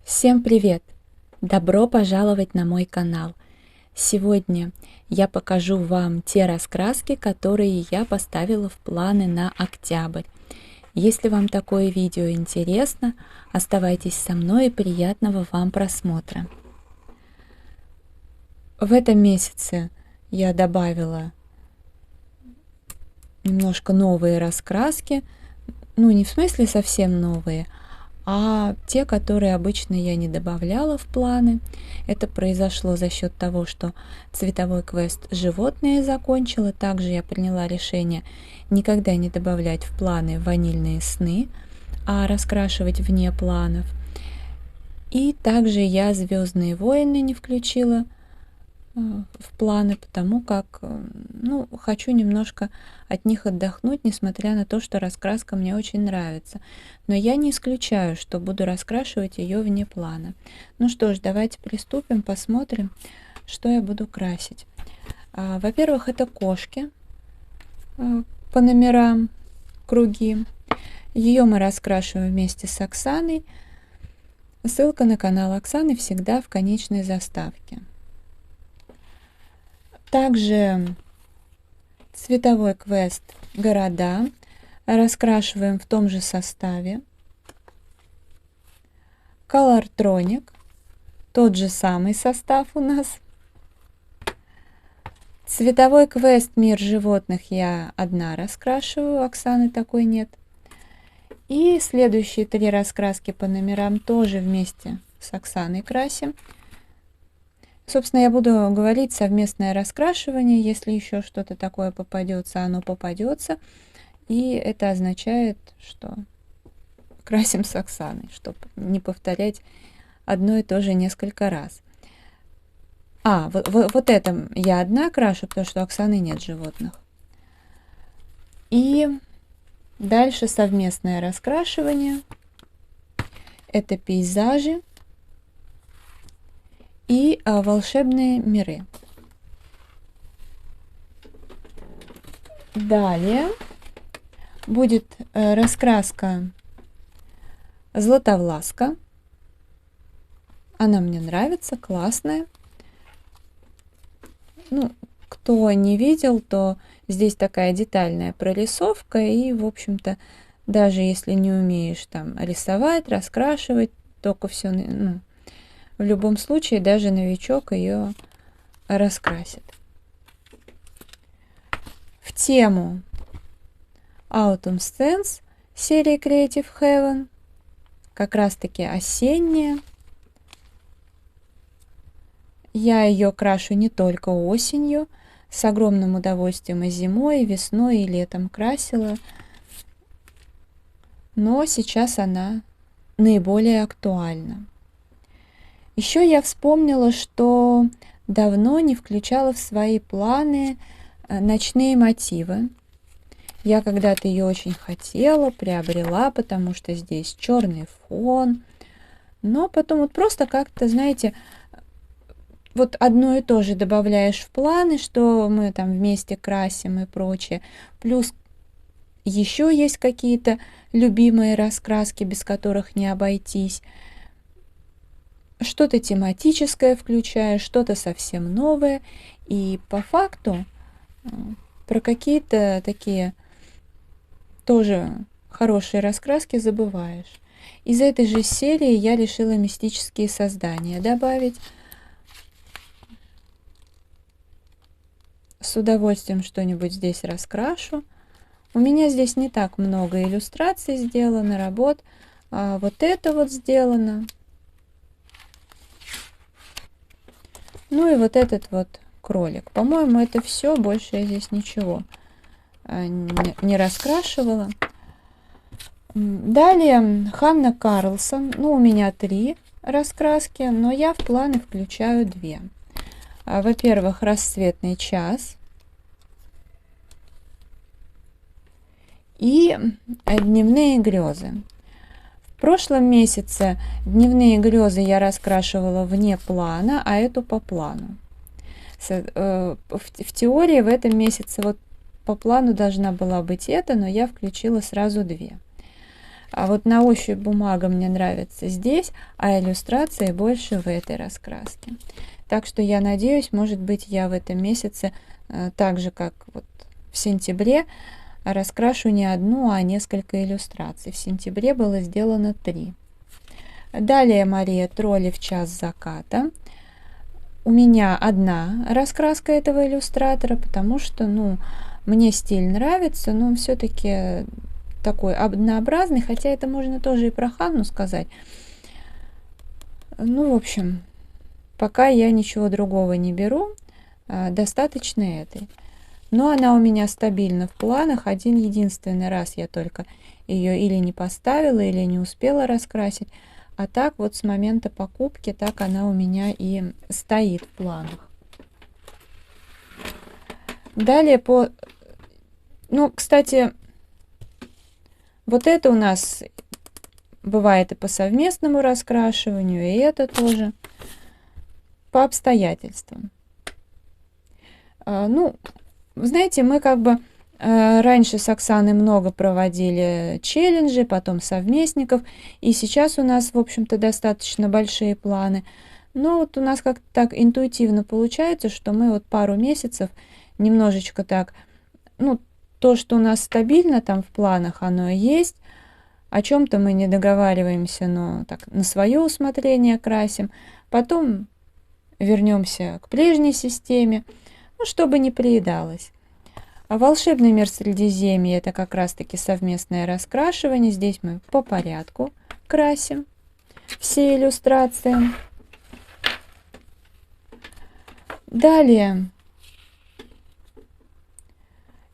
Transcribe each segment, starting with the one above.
Всем привет! Добро пожаловать на мой канал! Сегодня я покажу вам те раскраски, которые я поставила в планы на октябрь. Если вам такое видео интересно, оставайтесь со мной и приятного вам просмотра. В этом месяце я добавила немножко новые раскраски, ну не в смысле совсем новые, а те, которые обычно я не добавляла в планы. Это произошло за счет того, что цветовой квест «Животные» закончила. Также я приняла решение никогда не добавлять в планы «Ванильные сны», а раскрашивать вне планов. И также я «Звездные войны» не включила в планы, потому как хочу немножко от них отдохнуть, несмотря на то, что раскраска мне очень нравится. Но я не исключаю, что буду раскрашивать ее вне плана. Ну что ж, давайте приступим, посмотрим, что я буду красить. Во-первых, это кошки по номерам, круги. Ее мы раскрашиваем вместе с Оксаной. Ссылка на канал Оксаны всегда в конечной заставке. Также цветовой квест «Города» раскрашиваем в том же составе. Colortronic, тот же самый состав у нас. Цветовой квест «Мир животных» я одна раскрашиваю, Оксаны такой нет. И следующие 3 раскраски по номерам тоже вместе с Оксаной красим. Собственно, я буду говорить совместное раскрашивание. Если еще что-то такое попадется, оно попадется. И это означает, что красим с Оксаной, чтобы не повторять одно и то же несколько раз. Вот это я одна крашу, потому что у Оксаны нет животных. И дальше совместное раскрашивание. Это пейзажи и волшебные миры. Далее будет раскраска Златовласка. Она мне нравится, классная. Ну, кто не видел, то здесь такая детальная прорисовка, и, в общем-то, даже если не умеешь там рисовать, раскрашивать, только все, в любом случае, даже новичок ее раскрасит. В тему Autumn Scents серии Creative Heaven, как раз-таки осенняя. Я ее крашу не только осенью, с огромным удовольствием и зимой, и весной, и летом красила. Но сейчас она наиболее актуальна. Еще я вспомнила, что давно не включала в свои планы ночные мотивы. Я когда-то ее очень хотела, приобрела, потому что здесь черный фон. Но потом вот просто как-то, знаете, вот одно и то же добавляешь в планы, что мы там вместе красим и прочее. Плюс еще есть какие-то любимые раскраски, без которых не обойтись. Что-то тематическое включаешь, что-то совсем новое. И по факту про какие-то такие тоже хорошие раскраски забываешь. Из этой же серии я решила мистические создания добавить. С удовольствием что-нибудь здесь раскрашу. У меня здесь не так много иллюстраций сделано, работ. Вот это вот сделано. Ну и вот этот вот кролик. По-моему, это все. Больше я здесь ничего не раскрашивала. Далее Ханна Карлсон. Ну, у меня 3 раскраски, но я в планы включаю 2. Во-первых, «Рассветный час» и «Дневные грезы». В прошлом месяце «Дневные грезы» я раскрашивала вне плана, а эту по плану. В теории в этом месяце вот по плану должна была быть эта, но я включила сразу 2. А вот на ощупь бумага мне нравится здесь, а иллюстрации больше в этой раскраске. Так что я надеюсь, может быть, я в этом месяце, так же как вот в сентябре, раскрашу не одну, а несколько иллюстраций. В сентябре было сделано 3. Далее Мария Тролли в час заката. У меня одна раскраска этого иллюстратора, потому что, мне стиль нравится, но он все-таки такой однообразный, хотя это можно тоже и про Ханну сказать. В общем, пока я ничего другого не беру, достаточно этой. Но она у меня стабильно в планах. Один единственный раз я только ее или не поставила, или не успела раскрасить. А так вот с момента покупки, так она у меня и стоит в планах. Далее кстати, вот это у нас бывает и по совместному раскрашиванию, и это тоже по обстоятельствам. Знаете, мы как бы раньше с Оксаной много проводили челленджей, потом совместников, и сейчас у нас, в общем-то, достаточно большие планы. Но вот у нас как-то так интуитивно получается, что мы вот пару месяцев немножечко так, то, что у нас стабильно там в планах, оно и есть. О чем-то мы не договариваемся, но так на свое усмотрение красим. Потом вернемся к прежней системе, чтобы не приедалось. А волшебный мир Средиземья — это как раз-таки совместное раскрашивание. Здесь мы по порядку красим все иллюстрации. Далее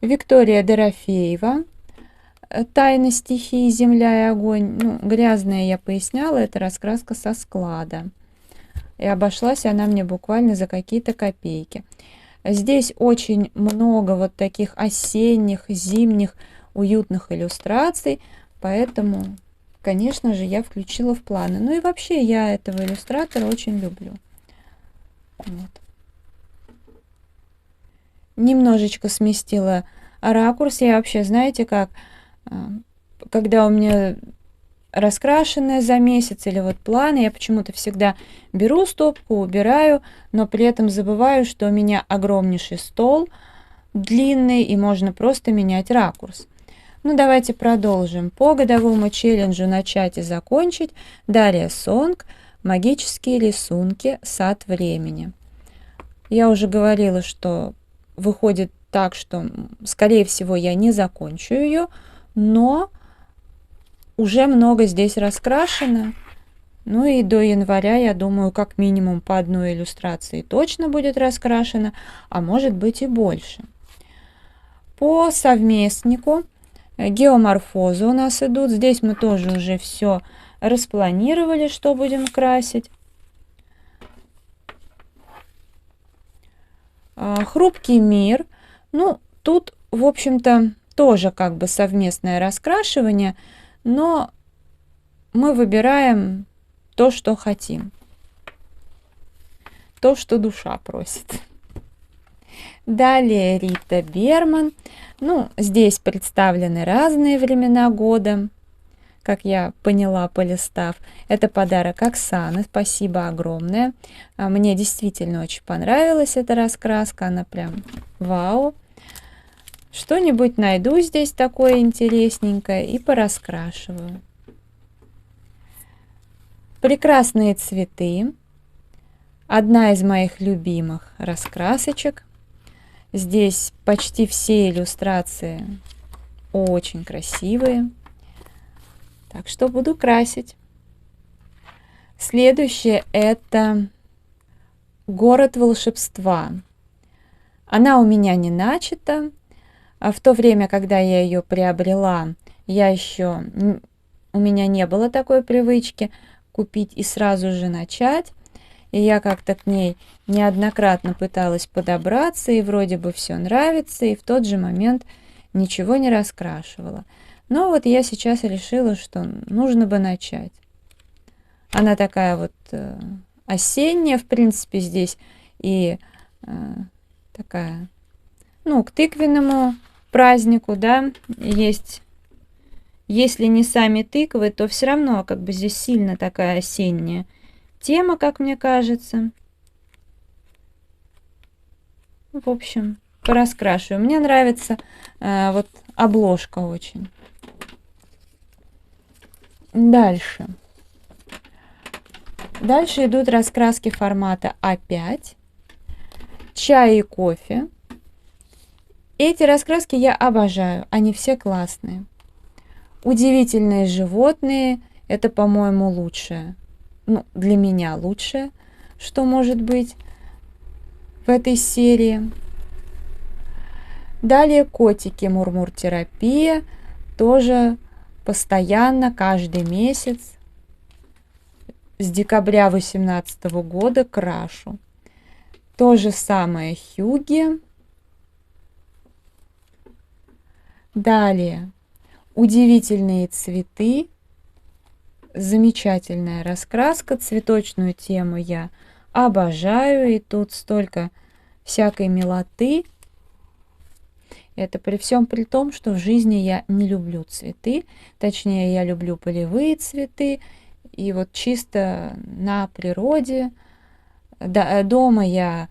Виктория Дорофеева. Тайны стихии «Земля и огонь». Грязная, я поясняла, это раскраска со склада. И обошлась она мне буквально за какие-то копейки. Здесь очень много вот таких осенних, зимних, уютных иллюстраций, поэтому, конечно же, я включила в планы. И вообще я этого иллюстратора очень люблю. Вот. Немножечко сместила ракурс. Я вообще, знаете как, когда у меня раскрашенная за месяц или вот планы, я почему-то всегда беру стопку, убираю, но при этом забываю, что у меня огромнейший стол, длинный, и можно просто менять ракурс. Давайте продолжим. По годовому челленджу начать и закончить. Далее сонг, магические рисунки, сад времени. Я уже говорила, что выходит так, что, скорее всего, я не закончу ее, но уже много здесь раскрашено. И до января, я думаю, как минимум по одной иллюстрации точно будет раскрашено, а может быть и больше. По совместнику геоморфозы у нас идут. Здесь мы тоже уже все распланировали, что будем красить. Хрупкий мир. Тут, в общем-то, тоже как бы совместное раскрашивание, но мы выбираем то, что хотим, то, что душа просит. Далее Рита Берман. Здесь представлены разные времена года, как я поняла, полистав. Это подарок Оксаны. Спасибо огромное. Мне действительно очень понравилась эта раскраска. Она прям вау. Что-нибудь найду здесь такое интересненькое и пораскрашиваю. Прекрасные цветы. Одна из моих любимых раскрасочек. Здесь почти все иллюстрации очень красивые. Так что буду красить. Следующее — это город волшебства. Она у меня не начата. А в то время, когда я ее приобрела, у меня не было такой привычки купить и сразу же начать. И я как-то к ней неоднократно пыталась подобраться, и вроде бы все нравится, и в тот же момент ничего не раскрашивала. Но вот я сейчас решила, что нужно бы начать. Она такая вот осенняя, в принципе, здесь, и такая, к тыквенному празднику, да, есть Если не сами тыквы, то все равно как бы здесь сильно такая осенняя тема, как мне кажется. В общем, пораскрашиваю. Мне нравится вот обложка очень. Дальше. Дальше идут раскраски формата А5, чай и кофе. Эти раскраски я обожаю, они все классные. Удивительные животные, это, по-моему, лучшее. Ну, для меня лучшее, что может быть в этой серии. Далее котики, мурмур-терапия, тоже постоянно, каждый месяц. С декабря 2018 года крашу. То же самое Хьюги. Далее удивительные цветы. Замечательная раскраска. Цветочную тему я обожаю. И тут столько всякой милоты. Это при всем при том, что в жизни я не люблю цветы. Точнее, я люблю полевые цветы. И вот чисто на природе, дома я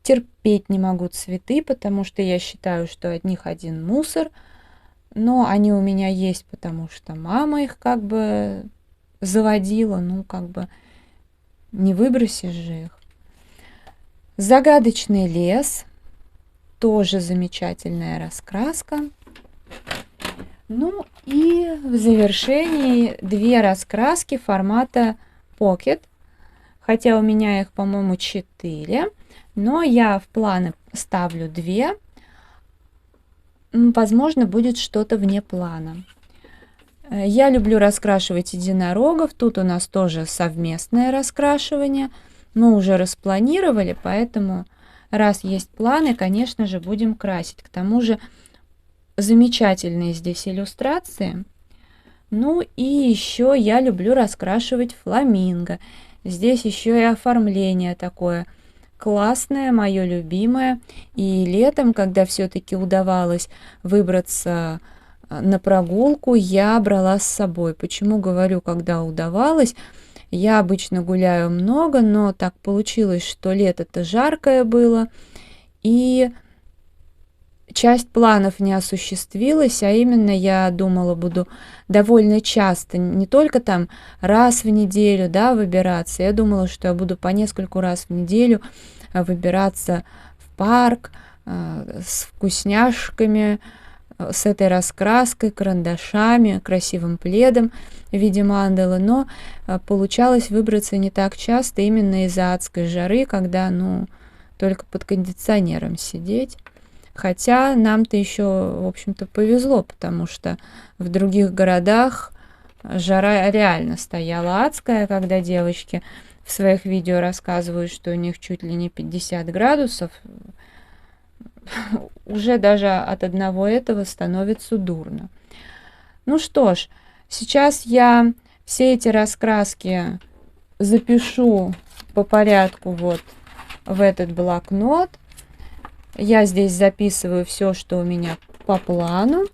терпеть не могу цветы, потому что я считаю, что от них один мусор. Но они у меня есть, потому что мама их как бы заводила, ну как бы не выбросишь же их. Загадочный лес, тоже замечательная раскраска. Ну и в завершении две раскраски формата Pocket, хотя у меня их, по-моему, 4, но я в планы ставлю 2. Возможно, будет что-то вне плана. Я люблю раскрашивать единорогов, тут у нас тоже совместное раскрашивание. Мы уже распланировали, поэтому раз есть планы, конечно же, будем красить. К тому же замечательные здесь иллюстрации. Ну и еще я люблю раскрашивать фламинго. Здесь еще и оформление такое классное, мое любимое. И летом, когда все-таки удавалось выбраться на прогулку, я брала с собой. Почему говорю, когда удавалось? Я обычно гуляю много, но так получилось, что лето-то жаркое было. И часть планов не осуществилась, а именно я думала, буду довольно часто, не только там раз в неделю, да, выбираться. Я думала, что я буду по нескольку раз в неделю выбираться в парк с вкусняшками, с этой раскраской, карандашами, красивым пледом в виде мандалы. Но получалось выбраться не так часто именно из-за адской жары, когда, ну, только под кондиционером сидеть. Хотя нам-то еще, в общем-то, повезло, потому что в других городах жара реально стояла адская, когда девочки в своих видео рассказывают, что у них чуть ли не 50 градусов. Уже даже от одного этого становится дурно. Ну что ж, сейчас я все эти раскраски запишу по порядку вот в этот блокнот. Я здесь записываю все, что у меня по плану.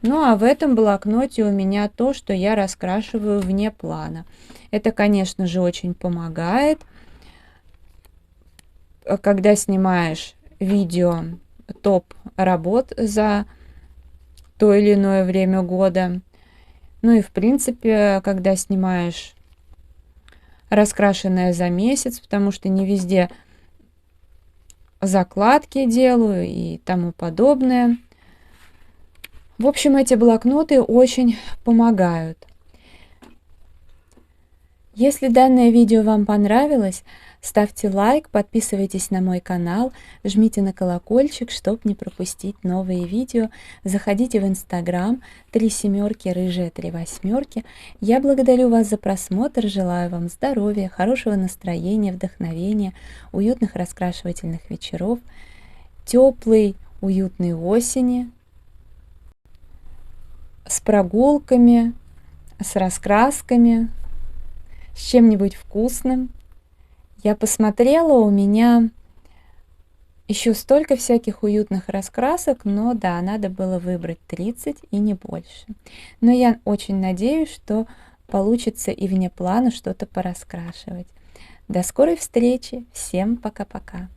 Ну а в этом блокноте у меня то, что я раскрашиваю вне плана. Это, конечно же, очень помогает, когда снимаешь видео топ работ за то или иное время года. Ну и в принципе, когда снимаешь раскрашенное за месяц, потому что не везде закладки делаю и тому подобное. В общем, эти блокноты очень помогают. Если данное видео вам понравилось, ставьте лайк, подписывайтесь на мой канал, жмите на колокольчик, чтобы не пропустить новые видео. Заходите в Instagram 3 семерки, рыжая 3 восьмерки. Я благодарю вас за просмотр, желаю вам здоровья, хорошего настроения, вдохновения, уютных раскрашивательных вечеров, теплой, уютной осени, с прогулками, с раскрасками, с чем-нибудь вкусным. Я посмотрела, у меня Еще столько всяких уютных раскрасок, но да, надо было выбрать 30 и не больше. Но я очень надеюсь, что получится и вне плана что-то пораскрашивать. До скорой встречи. Всем пока-пока.